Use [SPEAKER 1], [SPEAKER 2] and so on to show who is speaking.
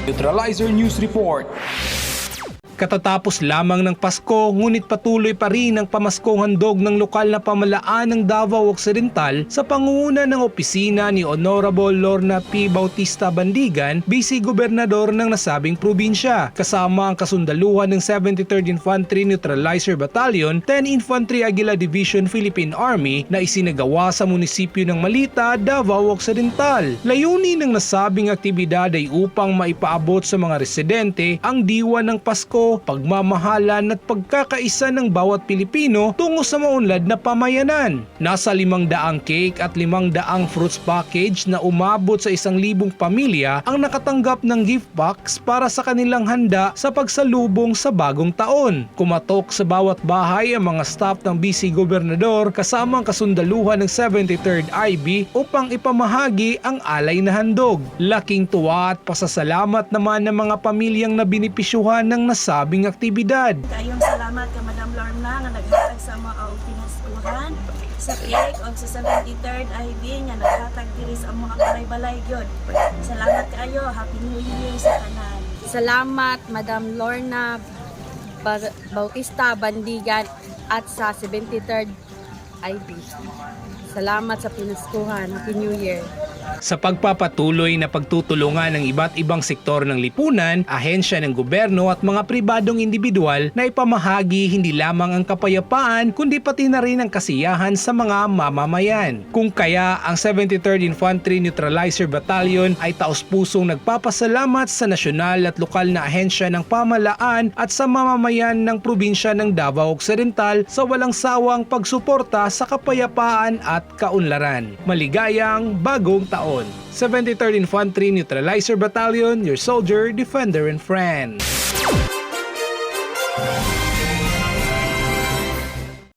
[SPEAKER 1] Neutralizer News Report.
[SPEAKER 2] Katatapos lamang ng Pasko, ngunit patuloy pa rin ang pamaskong handog ng lokal na pamalaan ng Davao Occidental sa pangunguna ng opisina ni Honorable Lorna P. Bautista Bandigan, Vice Gobernador ng nasabing probinsya, kasama ang kasundaluhan ng 73rd Infantry Neutralizer Battalion, 10 Infantry Aguila Division Philippine Army na isinagawa sa munisipyo ng Malita, Davao Occidental. Layunin ng nasabing aktibidad ay upang maipaabot sa mga residente ang diwa ng Pasko, pagmamahalan at pagkakaisa ng bawat Pilipino tungo sa maunlad na pamayanan. Nasa 500 cake at 500 fruits package na umabot sa 1,000 pamilya ang nakatanggap ng gift box para sa kanilang handa sa pagsalubong sa bagong taon. Kumatok sa bawat bahay ang mga staff ng Vice Gobernador kasama ang kasundaluhan ng 73rd IB upang ipamahagi ang alay na handog. Laking tuwa at pasasalamat naman ng mga pamilyang nabinipisyuhan ng nasabing aktibidad.
[SPEAKER 3] Kayong salamat ka Madam Lorna nga naghatag sa mga pinaskuhan sa cake o sa 73rd IB nga naghatag diri sa mga balay-balay gyud. Salamat kayo. Happy New Year sa tanan.
[SPEAKER 4] Salamat Madam Lorna Bautista Bandigan at sa 73rd IB. Salamat sa pinaskuhan. Happy New Year.
[SPEAKER 2] Sa pagpapatuloy na pagtutulungan ng iba't ibang sektor ng lipunan, ahensya ng gobyerno at mga pribadong individual na ipamahagi hindi lamang ang kapayapaan kundi pati na rin ang kasiyahan sa mga mamamayan. Kung kaya ang 73rd Infantry Neutralizer Battalion ay taos-pusong nagpapasalamat sa nasyonal at lokal na ahensya ng pamahalaan at sa mamamayan ng probinsya ng Davao Occidental sa walang sawang pagsuporta sa kapayapaan at kaunlaran. Maligayang bagong taon. 73rd Infantry Neutralizer Battalion, your soldier, defender, and friend.